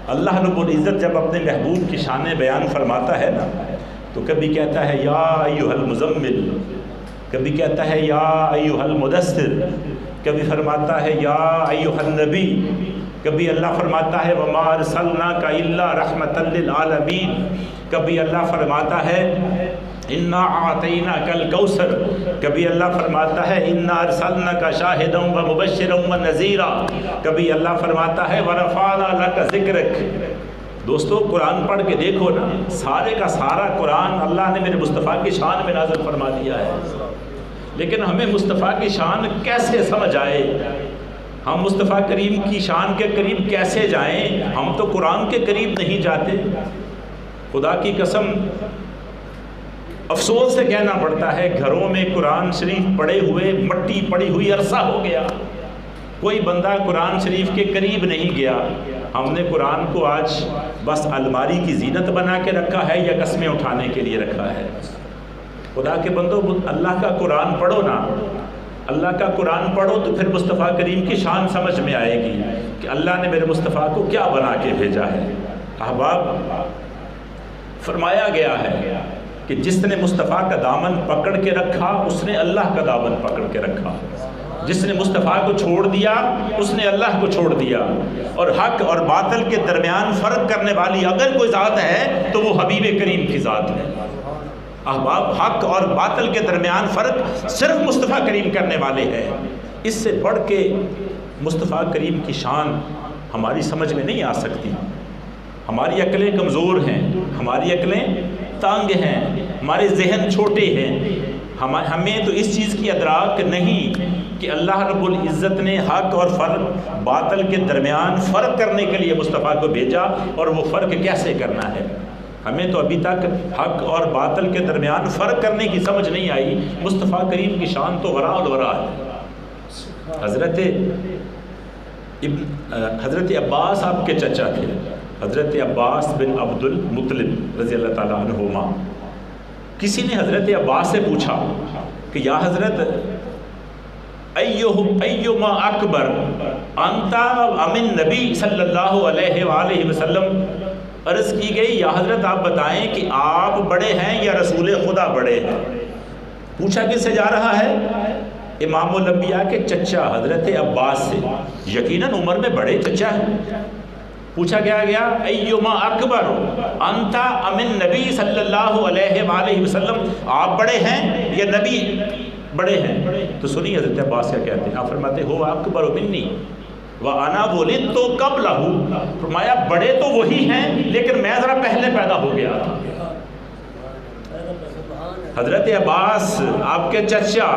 اللہ رب العزت جب اپنے محبوب کی شان بیان فرماتا ہے نا تو کبھی کہتا ہے یا ایھا المزمل، کبھی کہتا ہے یا ایھا المدثر، کبھی فرماتا ہے یا ایھا النبی، کبھی اللہ فرماتا ہے وما ارسلناک الا رحمۃ للعالمین، کبھی اللہ فرماتا ہے انا اعطیناک الکوثر، کبھی اللہ فرماتا ہے انا ارسلناک شاہدا ومبشرا ونذیرا، کبھی اللہ فرماتا ہے ورفعنا لک ذکرک۔ دوستو قرآن پڑھ کے دیکھو نا، سارے کا سارا قرآن اللہ نے میرے مصطفیٰ کی شان میں نازل فرما دیا ہے، لیکن ہمیں مصطفیٰ کی شان کیسے سمجھ آئے، ہم مصطفیٰ کریم کی شان کے قریب کیسے جائیں؟ ہم تو قرآن کے قریب نہیں جاتے۔ خدا کی قسم افسوس سے کہنا پڑتا ہے گھروں میں قرآن شریف پڑے ہوئے مٹی پڑی ہوئی عرصہ ہو گیا، کوئی بندہ قرآن شریف کے قریب نہیں گیا۔ ہم نے قرآن کو آج بس الماری کی زینت بنا کے رکھا ہے یا قسمیں اٹھانے کے لیے رکھا ہے۔ خدا کے بندو اللہ کا قرآن پڑھو نا، اللہ کا قرآن پڑھو تو پھر مصطفیٰ کریم کی شان سمجھ میں آئے گی کہ اللہ نے میرے مصطفیٰ کو کیا بنا کے بھیجا ہے۔ احباب، فرمایا گیا ہے کہ جس نے مصطفیٰ کا دامن پکڑ کے رکھا اس نے اللہ کا دامن پکڑ کے رکھا، جس نے مصطفیٰ کو چھوڑ دیا اس نے اللہ کو چھوڑ دیا، اور حق اور باطل کے درمیان فرق کرنے والی اگر کوئی ذات ہے تو وہ حبیب کریم کی ذات ہے۔ احباب، حق اور باطل کے درمیان فرق صرف مصطفیٰ کریم کرنے والے ہیں، اس سے بڑھ کے مصطفیٰ کریم کی شان ہماری سمجھ میں نہیں آ سکتی۔ ہماری عقلیں کمزور ہیں، ہماری عقلیں تانگ ہیں، ہمارے ذہن چھوٹے ہیں، ہمیں تو اس چیز کی ادراک نہیں کہ اللہ رب العزت نے حق اور فرق باطل کے درمیان فرق کرنے کے لیے مصطفیٰ کو بھیجا، اور وہ فرق کیسے کرنا ہے۔ ہمیں تو ابھی تک حق اور باطل کے درمیان فرق کرنے کی سمجھ نہیں آئی۔ مصطفیٰ کریم کی شان تو وراء الورا ہے۔ حضرت عباس آپ کے چچا تھے، حضرت عباس بن عبد المطلب رضی اللہ تعالیٰ عنہما۔ کسی نے حضرت عباس سے پوچھا کہ یا حضرت ایما اکبر انت ام النبی صلی اللہ علیہ وآلہ وسلم، عرض کی گئی یا حضرت آپ بتائیں کہ آپ بڑے ہیں یا رسول خدا بڑے ہیں۔ پوچھا کس سے جا رہا ہے؟ امام الانبیاء کے چچا حضرت عباس سے، یقیناً عمر میں بڑے چچا ہیں۔ پوچھا کیا گیا؟ ایما اکبر انت ام النبی صلی اللہ علیہ وآلہ وسلم، آپ بڑے ہیں یا نبی بڑے ہیں؟ تو سنی حضرت عباس کیا کہتے ہیں، آپ فرماتے ہو اکبر منی وانا ولدت قبلہ، فرمایا بڑے تو وہی ہیں لیکن میں ذرا پہلے پیدا ہو گیا تھا۔ حضرت عباس آپ کے چچا،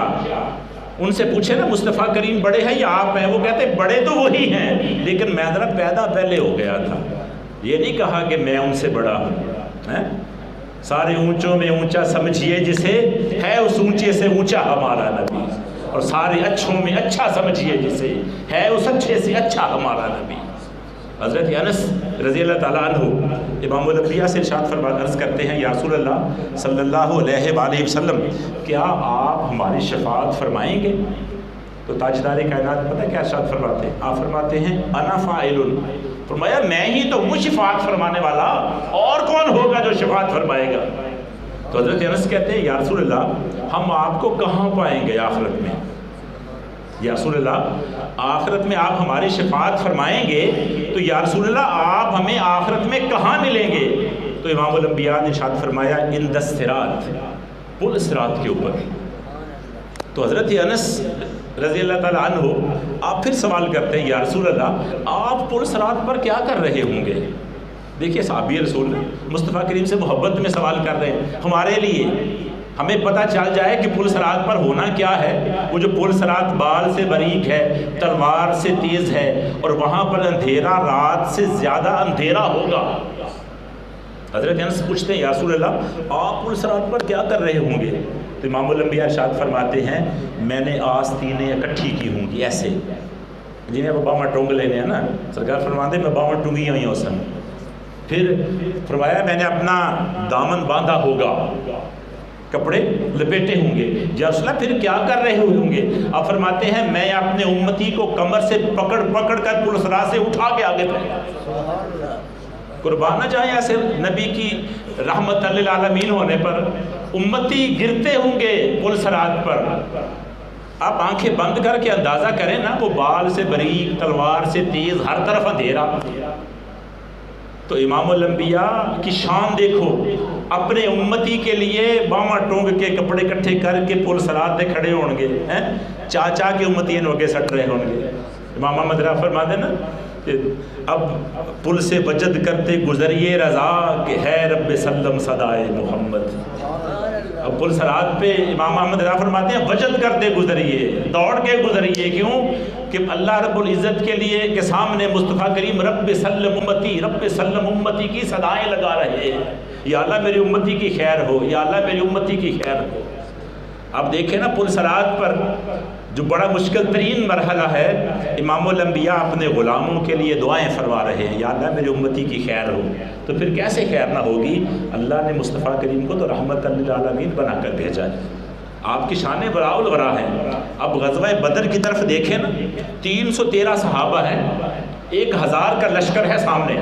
ان سے پوچھے نا مصطفیٰ کریم بڑے ہیں یا آپ ہیں؟ وہ کہتے بڑے تو وہی ہیں لیکن میں ذرا پیدا پہلے ہو گیا تھا۔ یہ نہیں کہا کہ میں ان سے بڑا ہوں۔ سارے اونچوں میں اونچا سمجھیے جسے، ہے اس اونچے سے اونچا ہمارا نبی، اور سارے اچھوں میں اچھا سمجھیے جسے، ہے اس اچھے سے اچھا ہمارا نبی۔ حضرت انس رضی اللہ تعالیٰ عنہ امام الانبیاء سے ارشاد فرماتے عرض کرتے ہیں یا رسول اللہ صلی اللہ علیہ وآلہ وسلم، کیا آپ ہماری شفاعت فرمائیں گے؟ تو تاجدار کائنات پتہ کیا ارشاد فرماتے ہیں؟ آپ فرماتے ہیں انا فاعل، فرمایا میں ہی تو ہوں شفاعت فرمانے والا، اور کون ہوگا جو شفاعت فرمائے گا؟ تو حضرت انس کہتے ہیں یا رسول اللہ ہم آپ کو کہاں پائیں گے آخرت میں؟ یا رسول اللہ آخرت میں آپ ہماری شفاعت فرمائیں گے تو یا رسول اللہ آپ ہمیں آخرت میں کہاں ملیں گے؟ تو امام الانبیاء نے ارشاد فرمایا عند الصراط، پل صراط کے اوپر۔ تو حضرت انس رضی اللہ تعالیٰ عنہ آپ پھر سوال کرتے ہیں یا رسول اللہ آپ پل صراط پر کیا کر رہے ہوں گے؟ دیکھیے صحابی رسول مصطفیٰ کریم سے محبت میں سوال کر رہے ہیں ہمارے لیے، ہمیں پتہ چل جائے کہ پل صراط پر ہونا کیا ہے۔ وہ جو پل صراط بال سے باریک ہے، تلوار سے تیز ہے، اور وہاں پر اندھیرا رات سے زیادہ اندھیرا ہوگا۔ حضرت انس پوچھتے ہیں یا رسول اللہ آپ پل صراط پر کیا کر رہے ہوں گے؟ تو امام الانبیاء ارشاد فرماتے ہیں میں نے آستینیں اکٹھی کی ہوں گی، ایسے جنہیں وہ باما ٹونگ لینے ہیں نا، سرکار فرماتے ہیں میں باما ٹونگی ہوئی ہوں سن۔ پھر فرمایا میں نے اپنا دامن باندھا ہوگا، کپڑے لپیٹے ہوں گے۔ یا رسول اللہ پھر کیا کر رہے ہوں گے؟ آپ فرماتے ہیں میں اپنے امتی کو کمر سے پکڑ پکڑ کر پل صراط سے اٹھا کے آگے پھینکا۔ قربان نہ جائیں ایسے نبی کی رحمت للعالمین ہونے پر. امتی گرتے ہوں گے پل صراط پر. آپ آنکھیں بند کر کے اندازہ کریں نا، وہ بال سے باریک، تلوار سے تیز، ہر طرف اندھیرا. تو امام الانبیاء کی شان دیکھو، اپنے امتی کے لیے باما ٹونگ کے کپڑے کٹھے کر کے پل صراط پہ کھڑے ہوں گے، چاچا کے امتی نوکے سٹ رہے ہوں گے. امام احمد رضا فرماتے نا کہ اب پل سے وجد کرتے گزریے رضا کہ ہے رب سلم صدائے محمد. اب پل صراط پہ امام احمد رضا فرماتے ہیں وجد کرتے گزریے، دوڑ کے گزریے. کیوں کہ اللہ رب العزت کے لیے کے سامنے مصطفیٰ کریم رب سلم امتی، رب سلم امتی کی صدائیں لگا رہے ہیں. یا اللہ میری امتی کی خیر ہو، یا اللہ میری امتی کی خیر ہو. آپ دیکھیں نا پل صراط پر جو بڑا مشکل ترین مرحلہ ہے، امام الانبیاء اپنے غلاموں کے لیے دعائیں فرما رہے ہیں، یا اللہ میری امتی کی خیر ہو. تو پھر کیسے خیر نہ ہوگی؟ اللہ نے مصطفیٰ کریم کو تو رحمت للعالمین بنا کر بھیجا ہے. آپ کی شان براء الورا ہے. اب غزوہ بدر کی طرف دیکھیں نا، 313 صحابہ ہیں، 1000 کا لشکر ہے سامنے.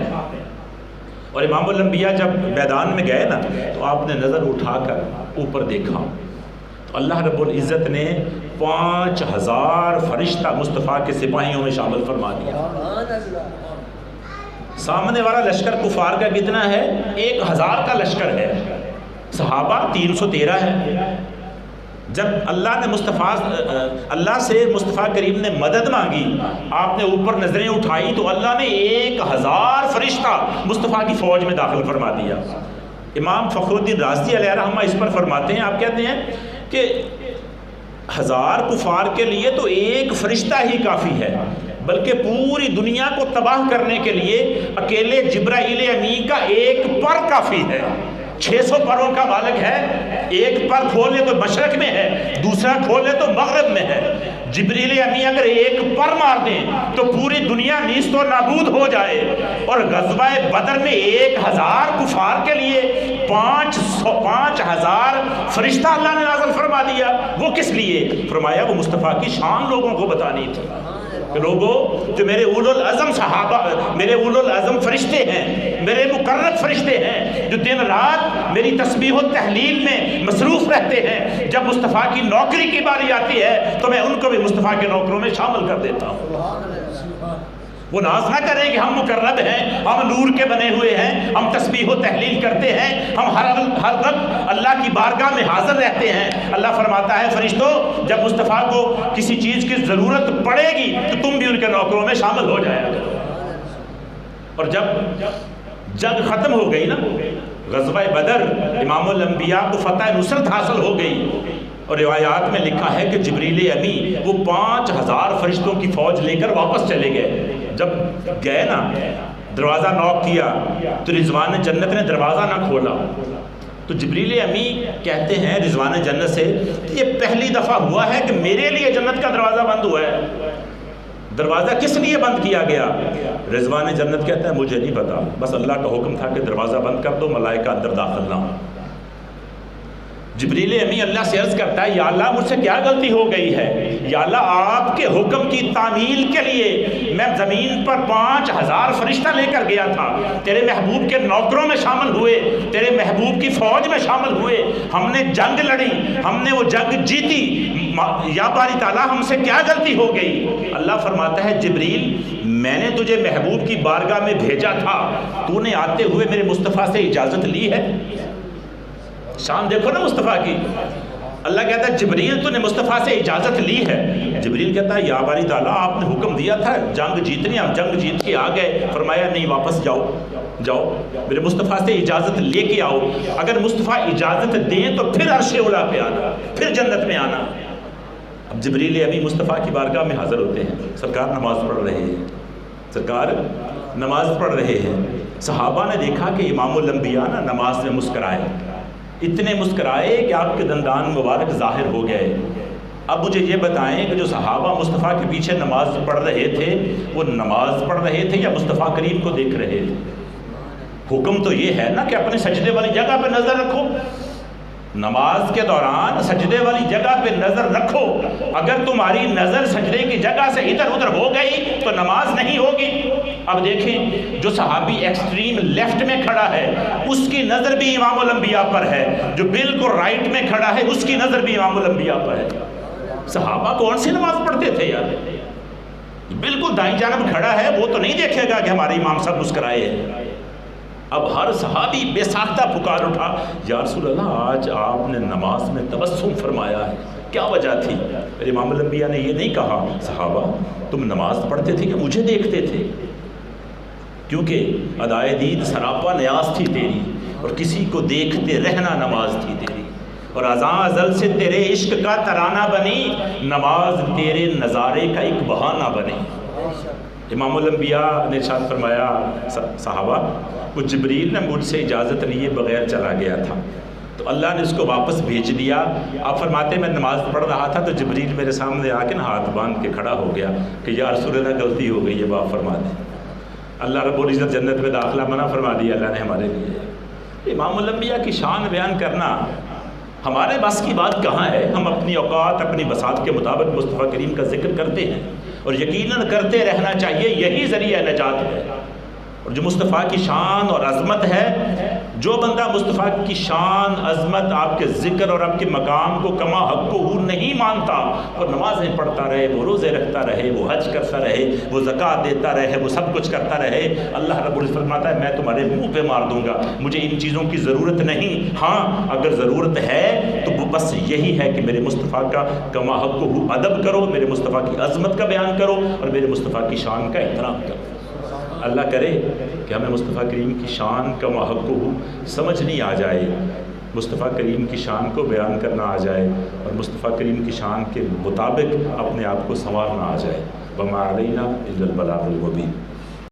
اور امام الانبیاء جب میدان میں گئے نا تو آپ نے نظر اٹھا کر اوپر دیکھا تو اللہ رب العزت نے 5000 فرشتہ مصطفیٰ کے سپاہیوں میں شامل فرما دیا. سامنے والا لشکر کفار کا کتنا ہے؟ 1000 کا لشکر ہے. صحابہ 313 ہے. جب اللہ سے مصطفیٰ کریم نے مدد مانگی، آپ نے اوپر نظریں اٹھائی تو اللہ نے 1000 فرشتہ مصطفیٰ کی فوج میں داخل فرما دیا. امام فخر الدین رازی علیہ رحمہ اس پر فرماتے ہیں، آپ کہتے ہیں کہ 1000 کفار کے لیے تو ایک فرشتہ ہی کافی ہے، بلکہ پوری دنیا کو تباہ کرنے کے لیے اکیلے جبرائیل امین کا ایک پر کافی ہے. 600 پروں کا مالک ہے. ایک پر کھولے تو مشرق میں ہے، دوسرا کھولے تو مغرب میں ہے. جبریل امین اگر ایک پر مار دیں تو پوری دنیا نیست و نابود ہو جائے. اور غزوہ بدر میں 1000 کفار کے لیے 5000 فرشتہ اللہ نے نازل فرما دیا. وہ کس لیے فرمایا؟ وہ مصطفیٰ کی شان لوگوں کو بتانی تھی کہ لوگوں جو میرے اولو العزم صحابہ، میرے اولو العزم فرشتے ہیں، میرے مقرب فرشتے ہیں، جو دن رات میری تسبیح و تحلیل میں مصروف رہتے ہیں، جب مصطفیٰ کی نوکری کی باری آتی ہے تو میں ان کو بھی مصطفیٰ کے نوکروں میں شامل کر دیتا ہوں. وہ ناز نہ کریں کہ ہم مقرب ہیں، ہم نور کے بنے ہوئے ہیں، ہم تسبیح و تحلیل کرتے ہیں، ہم ہر وقت اللہ کی بارگاہ میں حاضر رہتے ہیں. اللہ فرماتا ہے فرشتوں جب مصطفیٰ کو کسی چیز کی ضرورت پڑے گی تو تم بھی ان کے نوکروں میں شامل ہو جایا کرو. اور جب جنگ ختم ہو گئی نا، غزوہ بدر، امام الانبیاء کو فتح نصرت حاصل ہو گئی. اور روایات میں لکھا ہے کہ جبریل امی وہ 5000 فرشتوں کی فوج لے کر واپس چلے گئے. جب گئے نا، دروازہ نوک کیا تو رضوان جنت نے دروازہ نہ کھولا. تو جبریل امی کہتے ہیں رضوان جنت سے یہ پہلی دفعہ ہوا ہے کہ میرے لیے جنت کا دروازہ بند ہوا ہے. دروازہ کس لیے بند کیا گیا؟ رضوان جنت کہتا ہے مجھے نہیں پتا، بس اللہ کا حکم تھا کہ دروازہ بند کر دو، ملائکہ اندر داخل نہ ہو. جبریل امی اللہ سے عرض کرتا ہے یا اللہ مجھ سے کیا غلطی ہو گئی ہے؟ یا اللہ آپ کے حکم کی تعمیل کے لیے میں زمین پر 5000 فرشتہ لے کر گیا تھا، تیرے محبوب کے نوکروں میں شامل ہوئے، تیرے محبوب کی فوج میں شامل ہوئے، ہم نے جنگ لڑی، ہم نے وہ جنگ جیتی، یا باری تعالیٰ ہم سے کیا غلطی ہو گئی؟ اللہ فرماتا ہے جبریل میں نے تجھے محبوب کی بارگاہ میں بھیجا تھا، تو نے آتے ہوئے میرے مصطفیٰ سے اجازت لی ہے؟ شان دیکھو نا مصطفیٰ کی. اللہ کہتا ہے جبریل تو نے مصطفیٰ سے اجازت لی ہے. جبریل کہتا ہے یا باری تعالیٰ آپ نے حکم دیا تھا جنگ جیتنی، ہم جنگ جیت کے آ گئے. فرمایا نہیں، واپس جاؤ میرے مصطفیٰ سے اجازت لے کے آؤ. اگر مصطفیٰ اجازت دیں تو پھر عرش اولا پہ آنا، پھر جنت میں آنا. اب جبریل ابھی مصطفیٰ کی بارگاہ میں حاضر ہوتے ہیں. سرکار نماز پڑھ رہے ہیں، سرکار نماز پڑھ رہے ہیں. صحابہ نے دیکھا کہ امام الانبیاء نا نماز میں مسکرائے، اتنے مسکرائے کہ آپ کے دندان مبارک ظاہر ہو گئے. اب مجھے یہ بتائیں کہ جو صحابہ مصطفیٰ کے پیچھے نماز پڑھ رہے تھے وہ نماز پڑھ رہے تھے یا مصطفیٰ کریم کو دیکھ رہے تھے؟ حکم تو یہ ہے نا کہ اپنے سجدے والی جگہ پہ نظر رکھو. نماز کے دوران سجدے والی جگہ پہ نظر رکھو. اگر تمہاری نظر سجدے کی جگہ سے ادھر ادھر ہو گئی تو نماز نہیں ہوگی. اب دیکھیں جو صحابی ایکسٹریم لیفٹ میں کھڑا ہے اس کی نظر بھی امام الانبیاء پر ہے، جو بالکل رائٹ میں کھڑا ہے اس کی نظر بھی امام الانبیاء پر ہے۔ صحابہ کون سی نماز پڑھتے تھے یار؟ بالکل دائیں جانب کھڑا ہے وہ تو نہیں دیکھے گا کہ ہمارے امام صاحب مسکرائے ہیں۔ اب ہر صحابی بے ساختہ پکار اٹھا، یا رسول اللہ آج آپ نے نماز میں تبسم فرمایا ہے، کیا وجہ تھی؟ پھر امام الانبیاء نے یہ نہیں کہا صحابہ تم نماز پڑھتے تھے کہ مجھے دیکھتے تھے؟ کیونکہ ادائے دین سراپا نیاز تھی تیری، اور کسی کو دیکھتے رہنا نماز تھی تیری، اور ازاں ازل سے تیرے عشق کا ترانہ بنی، نماز تیرے نظارے کا ایک بہانہ بنی۔ امام الانبیاء نے ارشاد فرمایا صحابہ وہ جبریل نے مجھ سے اجازت لیے بغیر چلا گیا تھا، تو اللہ نے اس کو واپس بھیج دیا۔ آپ فرماتے ہیں میں نماز پڑھ رہا تھا تو جبریل میرے سامنے آ کے ہاتھ باندھ کے کھڑا ہو گیا کہ یا رسول اللہ غلطی ہو گئی ہے، معاف فرما دیں۔ اللہ رب العزت جنت میں داخلہ منع فرما دیا اللہ نے ہمارے لیے۔ امام الانبیاء کی شان بیان کرنا ہمارے بس کی بات کہاں ہے؟ ہم اپنی اوقات اپنی بساط کے مطابق مصطفیٰ کریم کا ذکر کرتے ہیں، اور یقیناً کرتے رہنا چاہیے، یہی ذریعہ نجات ہے۔ اور جو مصطفیٰ کی شان اور عظمت ہے، جو بندہ مصطفیٰ کی شان عظمت آپ کے ذکر اور آپ کے مقام کو کما حق کو نہیں مانتا، اور نمازیں پڑھتا رہے، وہ روزے رکھتا رہے، وہ حج کرتا رہے، وہ زکوٰۃ دیتا رہے، وہ سب کچھ کرتا رہے، اللہ رب العزت فرماتا ہے میں تمہارے منہ پہ مار دوں گا، مجھے ان چیزوں کی ضرورت نہیں۔ ہاں اگر ضرورت ہے تو بس یہی ہے کہ میرے مصطفیٰ کا کما حق کو ادب کرو، میرے مصطفیٰ کی عظمت کا بیان کرو، اور میرے مصطفیٰ کی شان کا احترام کرو۔ اللہ کرے کہ ہمیں مصطفیٰ کریم کی شان کا محق کو سمجھ نہیں آ جائے، مصطفیٰ کریم کی شان کو بیان کرنا آ جائے، اور مصطفیٰ کریم کی شان کے مطابق اپنے آپ کو سنوارنا آ جائے۔ وما علینا الا البلاغ المبین۔